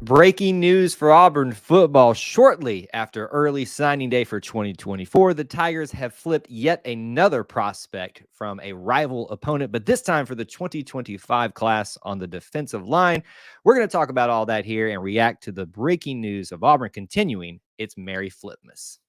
Breaking news for Auburn football. Shortly after early signing day for 2024, the Tigers have flipped yet another prospect from a rival opponent, but this time for the 2025 class on the defensive line. We're going to talk about all that here and react to the breaking news of Auburn continuing its Merry Flipmas.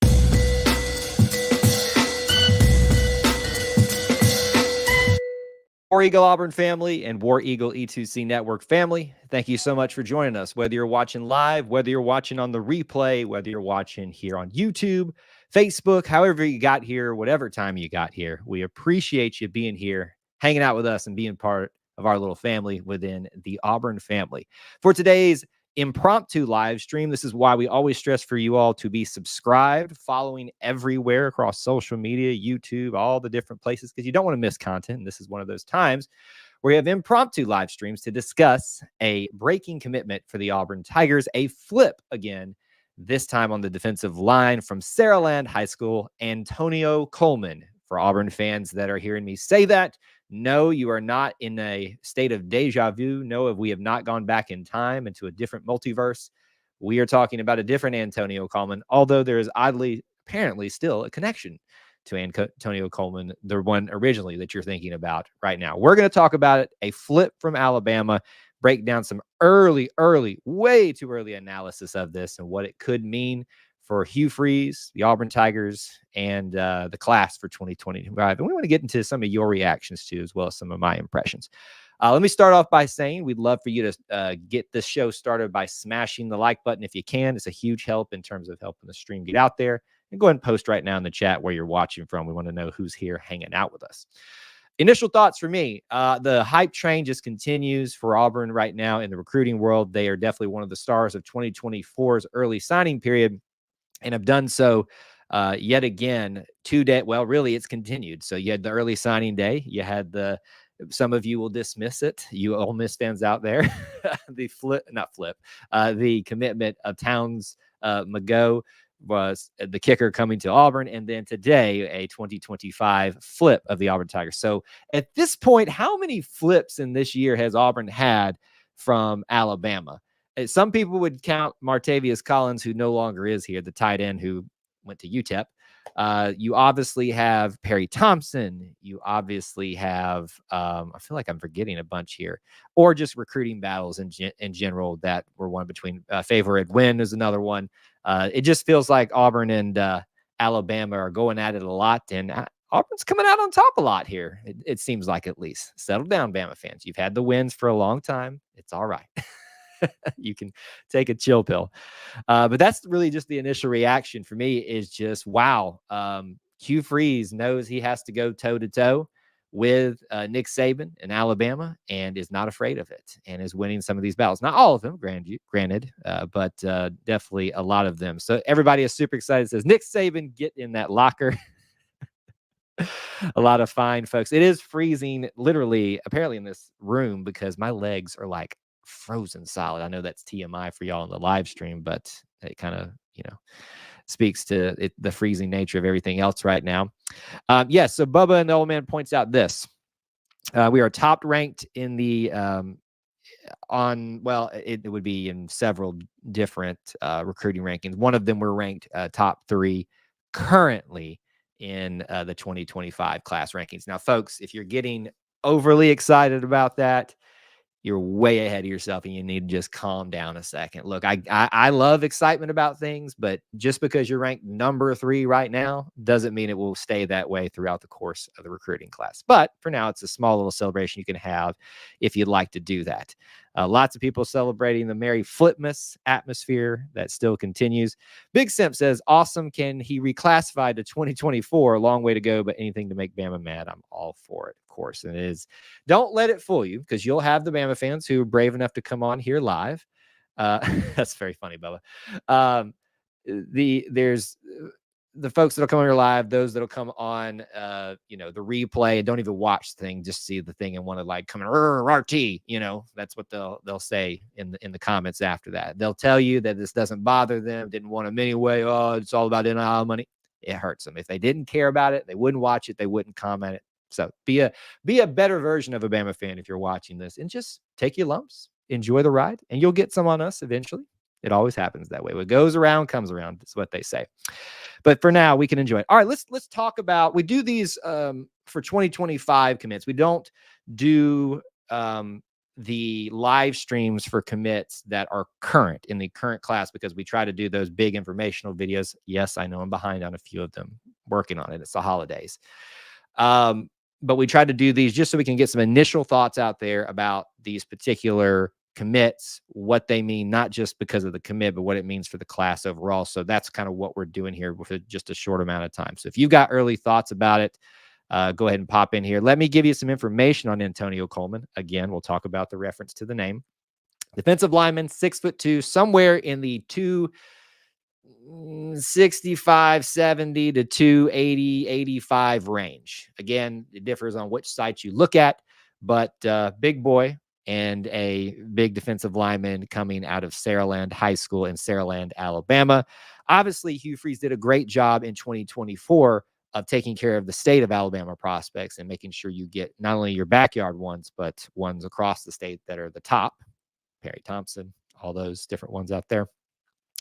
War Eagle Auburn family and War Eagle E2C Network family, thank you so much for joining us. Whether you're watching live, whether you're watching on the replay, whether you're watching here on YouTube, Facebook, however you got here, whatever time you got here, we appreciate you being here, hanging out with us, and being part of our little family within the Auburn family. For today's impromptu live stream, this is why we always stress for you all to be subscribed, following everywhere across social media, YouTube, all the different places, because you don't want to miss content. And this is one of those times where we have impromptu live streams to discuss a breaking commitment for the Auburn Tigers, a flip again, this time on the defensive line from Saraland High School, Antonio Coleman. For Auburn fans that are hearing me say that, no, you are not in a state of deja vu. No, we have not gone back in time into a different multiverse. We are talking about a different Antonio Coleman, although there is oddly, apparently still a connection to Antonio Coleman, the one originally that you're thinking about right now. We're going to talk about it, a flip from Alabama, break down some early, way too early analysis of this and what it could mean for Hugh Freeze, the Auburn Tigers, and the class for 2025. And we want to get into some of your reactions too, as well as some of my impressions. Let me start off by saying we'd love for you to get this show started by smashing the like button if you can. It's a huge help in terms of helping the stream get out there. And go ahead and post right now in the chat where you're watching from. We want to know who's here hanging out with us. Initial thoughts for me, the hype train just continues for Auburn right now in the recruiting world. They are definitely one of the stars of 2024's early signing period, and have done so yet again today. Well, really, it's continued. So you had the early signing day. You had some of you will dismiss it, you Ole Miss fans out there, the commitment of Towns Mago was the kicker coming to Auburn. And then today, a 2025 flip of the Auburn Tigers. So at this point, how many flips in this year has Auburn had from Alabama? Some people would count Martavius Collins, who no longer is here, the tight end who went to UTEP. You obviously have Perry Thompson. You obviously have, I feel like I'm forgetting a bunch here, or just recruiting battles in general that were one between Favorite Win is another one. It just feels like Auburn and Alabama are going at it a lot, and Auburn's coming out on top a lot here. It seems like, at least. Settle down, Bama fans. You've had the wins for a long time. It's all right. You can take a chill pill. But that's really just the initial reaction for me is just, wow. Hugh Freeze knows he has to go toe-to-toe with Nick Saban in Alabama and is not afraid of it and is winning some of these battles. Not all of them, granted, but definitely a lot of them. So everybody is super excited. Says, Nick Saban, get in that locker. A lot of fine folks. It is freezing, literally, apparently in this room because my legs are like frozen solid. I know that's TMI for y'all in the live stream, but it kind of, speaks to the freezing nature of everything else right now. Yes. So Bubba and the old man points out this. We are top ranked in the it would be in several different recruiting rankings. One of them we're ranked top 3 currently in the 2025 class rankings. Now, folks, if you're getting overly excited about that, you're way ahead of yourself and you need to just calm down a second. Look, I love excitement about things, but just because you're ranked number 3 right now doesn't mean it will stay that way throughout the course of the recruiting class. But for now, it's a small little celebration you can have if you'd like to do that. Lots of people celebrating the Merry Flipmas atmosphere that still continues. Big Simp says, awesome. Can he reclassify to 2024? A long way to go, but anything to make Bama mad, I'm all for it, of course. And it is. Don't let it fool you, because you'll have the Bama fans who are brave enough to come on here live. That's very funny, Bubba. There's the folks that'll come on here live, those that'll come on, the replay and don't even watch the thing, just see the thing and want to like come in, RT, that's what they'll say in the comments after that. They'll tell you that this doesn't bother them, didn't want them anyway. Oh, it's all about NIL money. It hurts them. If they didn't care about it, they wouldn't watch it. They wouldn't comment it. So be a better version of a Bama fan if you're watching this, and just take your lumps, enjoy the ride, and you'll get some on us eventually. It always happens that way. What goes around comes around, is what they say. But for now, we can enjoy it. All right, let's talk about, we do these for 2025 commits. We don't do the live streams for commits that are current in the current class, because we try to do those big informational videos. Yes, I know I'm behind on a few of them, working on it. It's the holidays. But we try to do these just so we can get some initial thoughts out there about these particular commits, what they mean, not just because of the commit, but what it means for the class overall. So that's kind of what we're doing here with just a short amount of time. So if you've got early thoughts about it, go ahead and pop in here. Let me give you some information on Antonio Coleman. Again, we'll talk about the reference to the name. Defensive lineman, 6'2", somewhere in the 265, 70 to 280, 85 range. Again, it differs on which site you look at, but big boy and a big defensive lineman coming out of Saraland High School in Saraland, Alabama. Obviously, Hugh Freeze did a great job in 2024 of taking care of the state of Alabama prospects and making sure you get not only your backyard ones, but ones across the state that are the top. Perry Thompson, all those different ones out there.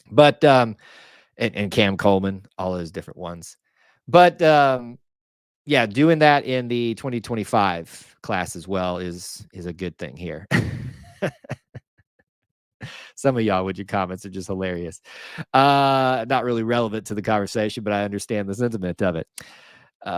But and Cam Coleman, all those different ones. But yeah, doing that in the 2025 class as well is a good thing here. Some of y'all with your comments are just hilarious. Not really relevant to the conversation, but I understand the sentiment of it.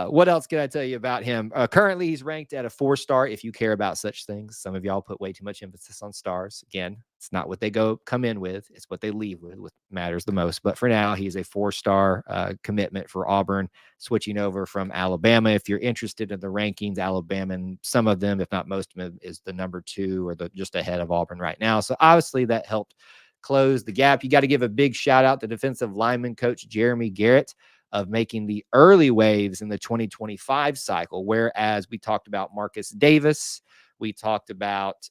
What else can I tell you about him? Currently, he's ranked at a 4-star if you care about such things. Some of y'all put way too much emphasis on stars. Again, it's not what they come in with. It's what they leave with, what matters the most. But for now, he's a 4-star commitment for Auburn, switching over from Alabama. If you're interested in the rankings, Alabama, and some of them, if not most of them, is the number 2 or just ahead of Auburn right now. So obviously that helped close the gap. You got to give a big shout out to defensive lineman coach Jeremy Garrett of making the early waves in the 2025 cycle, whereas we talked about Marcus Davis, we talked about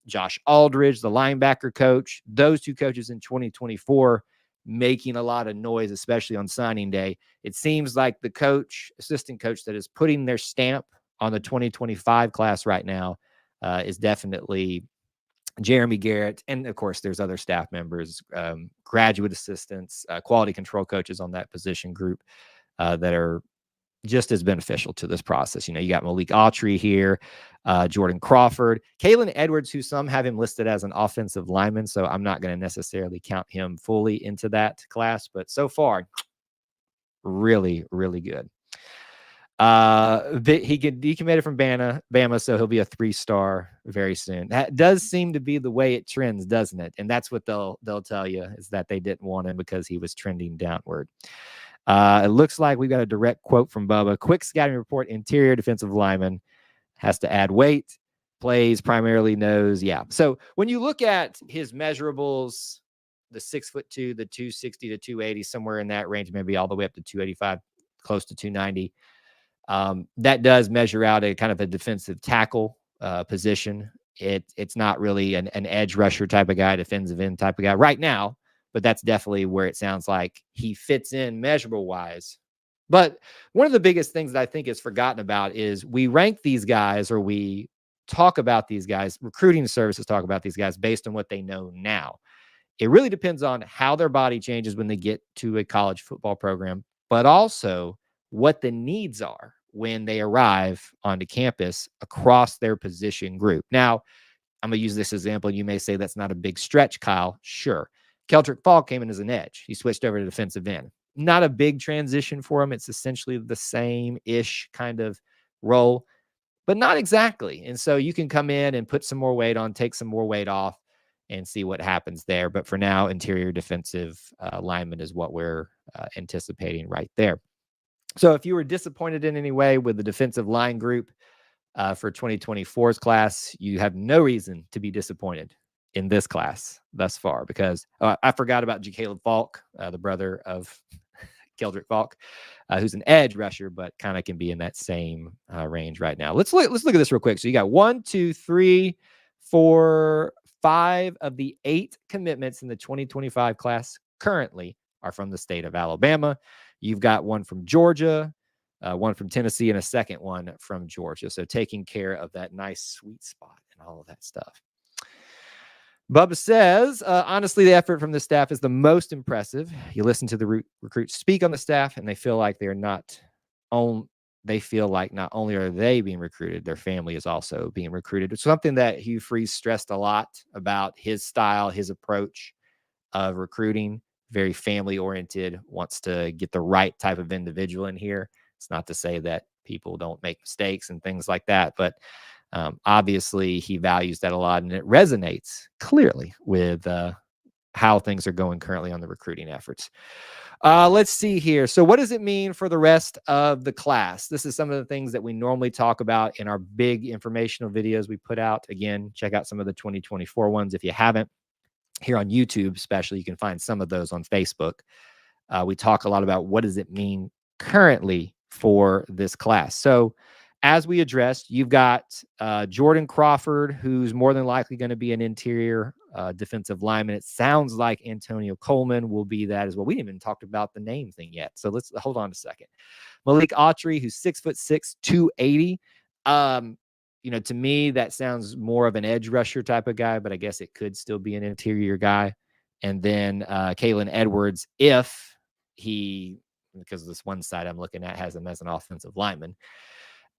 Josh Aldridge, the linebacker coach, those two coaches in 2024 making a lot of noise, especially on signing day. It seems like the assistant coach that is putting their stamp on the 2025 class right now is definitely Jeremy Garrett. And of course, there's other staff members, graduate assistants, quality control coaches on that position group that are just as beneficial to this process. You got Malik Autry here, Jordan Crawford, Kalen Edwards, who some have him listed as an offensive lineman. So I'm not going to necessarily count him fully into that class, but so far, really, really good. He get decommitted from Bama, so he'll be a 3-star very soon. That does seem to be the way it trends, doesn't it? And that's what they'll tell you, is that they didn't want him because he was trending downward. It looks like we got a direct quote from Bubba. Quick scouting report: interior defensive lineman, has to add weight, plays primarily nose. Yeah. So when you look at his measurables, the 6'2", the 260 to 280, somewhere in that range, maybe all the way up to 285, close to 290. That does measure out a kind of a defensive tackle position. It's not really an edge rusher type of guy, defensive end type of guy right now, but that's definitely where it sounds like he fits in measurable wise. But one of the biggest things that I think is forgotten about is we rank these guys, or we talk about these guys, recruiting services talk about these guys based on what they know now. It really depends on how their body changes when they get to a college football program, but also what the needs are when they arrive onto campus across their position group. Now, I'm going to use this example. You may say that's not a big stretch, Kyle. Sure. Keldrick Falk came in as an edge. He switched over to defensive end. Not a big transition for him. It's essentially the same-ish kind of role, but not exactly. And so you can come in and put some more weight on, take some more weight off, and see what happens there. But for now, interior defensive lineman is what we're anticipating right there. So if you were disappointed in any way with the defensive line group for 2024's class, you have no reason to be disappointed in this class thus far, because I forgot about Caleb Falk, the brother of Keldrick Falk, who's an edge rusher, but kind of can be in that same range right now. Let's look at this real quick. So you got 1, 2, 3, 4, 5 of the 8 commitments in the 2025 class currently are from the state of Alabama. You've got one from Georgia, one from Tennessee, and a second one from Georgia. So taking care of that nice sweet spot and all of that stuff. Bubba says, honestly, the effort from the staff is the most impressive. You listen to the recruits speak on the staff, and they feel like they feel like not only are they being recruited, their family is also being recruited. It's something that Hugh Freeze stressed a lot about his style, his approach of recruiting, very family oriented, wants to get the right type of individual in here. It's not to say that people don't make mistakes and things like that, but obviously he values that a lot, and it resonates clearly with how things are going currently on the recruiting efforts. Let's see here. So what does it mean for the rest of the class? This is some of the things that we normally talk about in our big informational videos we put out. Again, check out some of the 2024 ones if you haven't. Here on YouTube, especially, you can find some of those on Facebook. We talk a lot about what does it mean currently for this class. So as we addressed, you've got Jordan Crawford, who's more than likely going to be an interior defensive lineman. It sounds like Antonio Coleman will be that as well. We didn't even talk about the name thing yet. So let's hold on a second. Malik Autry, who's 6'6", 280. To me, that sounds more of an edge rusher type of guy, but I guess it could still be an interior guy. And then Kalen Edwards, if he, because this one side I'm looking at has him as an offensive lineman,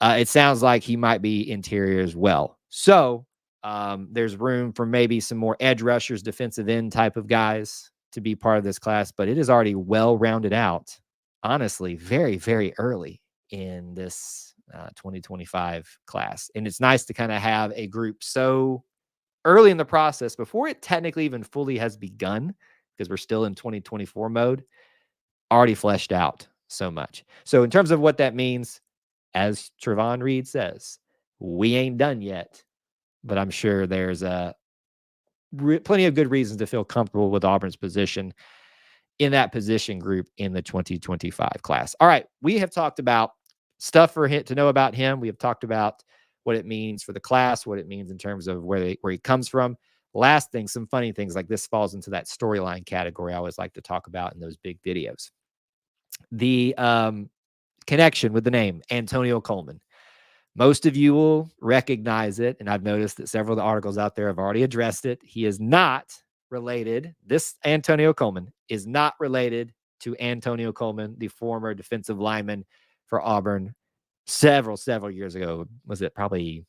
it sounds like he might be interior as well. So there's room for maybe some more edge rushers, defensive end type of guys to be part of this class, but it is already well rounded out, honestly, very, very early in this 2025 class. And it's nice to kind of have a group so early in the process before it technically even fully has begun, because we're still in 2024 mode, already fleshed out so much. So in terms of what that means, as Trevon Reed says, we ain't done yet, but I'm sure there's plenty of good reasons to feel comfortable with Auburn's position in that position group in the 2025 class. All right, we have talked about stuff for him to know about him. We have talked about what it means for the class, what it means in terms of where he comes from. Last thing, some funny things like this falls into that storyline category I always like to talk about in those big videos. The connection with the name Antonio Coleman. Most of you will recognize it, and I've noticed that several of the articles out there have already addressed it. He is not related. This Antonio Coleman is not related to Antonio Coleman, the former defensive lineman for Auburn several years ago. Was it probably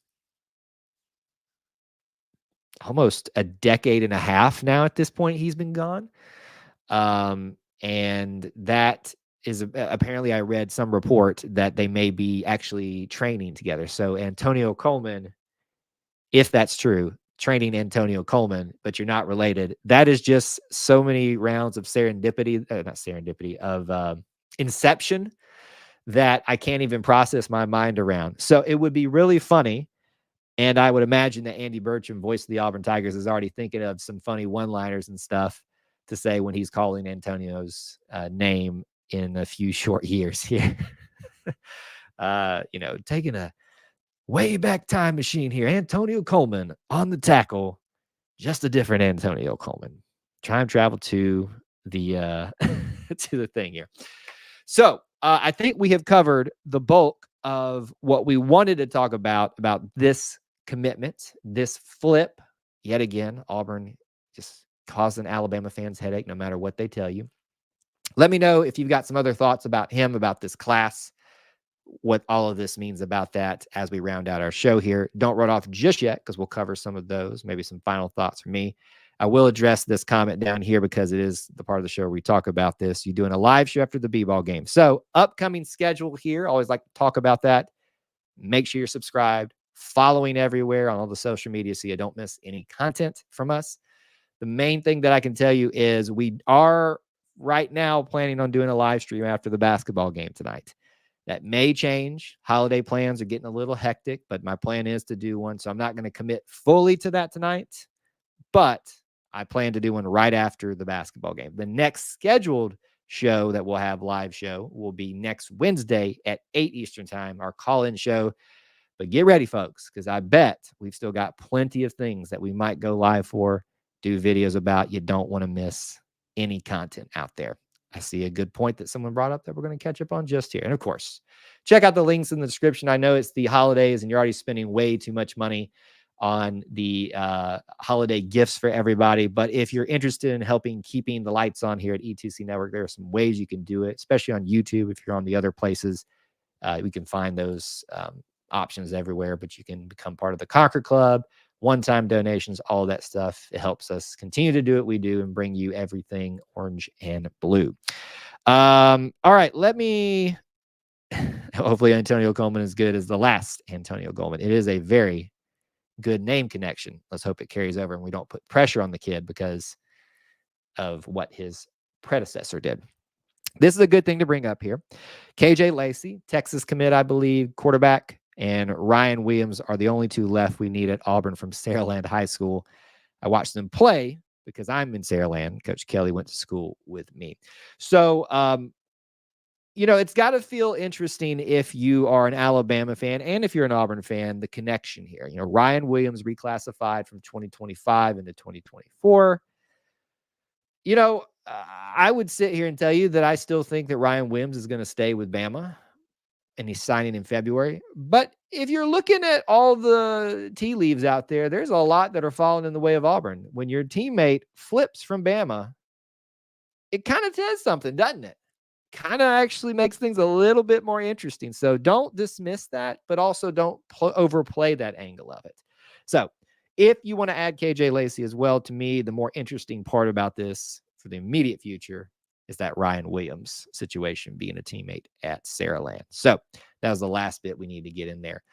almost a decade and a half now at this point he's been gone? And that is apparently, I read some report that they may be actually training together. So Antonio Coleman, if that's true, training Antonio Coleman, but you're not related. That is just so many rounds of of inception that I can't even process my mind around. So it would be really funny. And I would imagine that Andy Burcham, voice of the Auburn Tigers, is already thinking of some funny one-liners and stuff to say when he's calling Antonio's name in a few short years here. Taking a way back time machine here. Antonio Coleman on the tackle, just a different Antonio Coleman. Time travel to the to the thing here. So I think we have covered the bulk of what we wanted to talk about this commitment, this flip. Yet again, Auburn just causing Alabama fans headache no matter what they tell you. Let me know if you've got some other thoughts about him, about this class, what all of this means about that as we round out our show here. Don't run off just yet, because we'll cover some of those, maybe some final thoughts from me. I will address this comment down here because it is the part of the show where we talk about this. You're doing a live show after the B-ball game. So upcoming schedule here, always like to talk about that. Make sure you're subscribed, following everywhere on all the social media so you don't miss any content from us. The main thing that I can tell you is we are right now planning on doing a live stream after the basketball game tonight. That may change. Holiday plans are getting a little hectic, but my plan is to do one. So I'm not going to commit fully to that tonight, but I plan to do one right after the basketball game. The next scheduled show that we'll have live show will be next Wednesday at 8 Eastern time, our call-in show. But get ready, folks, because I bet we've still got plenty of things that we might go live for, do videos about. You don't want to miss any content out there. I see a good point that someone brought up that we're going to catch up on just here. And of course, check out the links in the description. I know it's the holidays and you're already spending way too much money on the holiday gifts for everybody. But if you're interested in helping keeping the lights on here at E2C Network, there are some ways you can do it, especially on YouTube. If you're on the other places, we can find those options everywhere, but you can become part of the Conquer Club, one-time donations, all of that stuff. It helps us continue to do what we do and bring you everything orange and blue. All right, let me hopefully Antonio Coleman is good as the last Antonio Coleman. It is a very good name connection. Let's hope it carries over and we don't put pressure on the kid because of what his predecessor did. This is a good thing to bring up here. KJ Lacey, Texas commit, I believe, quarterback, and Ryan Williams are the only two left we need at Auburn from Saraland High School. I watched them play because I'm in Saraland. Coach Kelly went to school with me. So, it's got to feel interesting if you are an Alabama fan and if you're an Auburn fan, the connection here. Ryan Williams reclassified from 2025 into 2024. I would sit here and tell you that I still think that Ryan Williams is going to stay with Bama and he's signing in February. But if you're looking at all the tea leaves out there, there's a lot that are falling in the way of Auburn. When your teammate flips from Bama, it kind of says something, doesn't it? Kind of actually makes things a little bit more interesting. So don't dismiss that, but also don't overplay that angle of it. So if you want to add KJ Lacey as well, to me, the more interesting part about this for the immediate future is that Ryan Williams situation being a teammate at Saraland. So that was the last bit we need to get in there.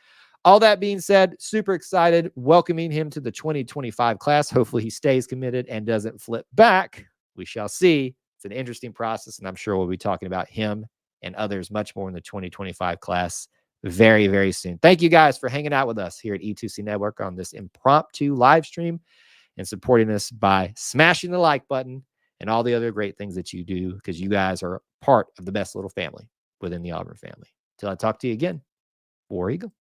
All that being said, super excited, welcoming him to the 2025 class. Hopefully he stays committed and doesn't flip back. We shall see. It's an interesting process, and I'm sure we'll be talking about him and others much more in the 2025 class very, very soon. Thank you guys for hanging out with us here at E2C Network on this impromptu live stream and supporting us by smashing the like button and all the other great things that you do, because you guys are part of the best little family within the Auburn family. Till I talk to you again, War Eagle.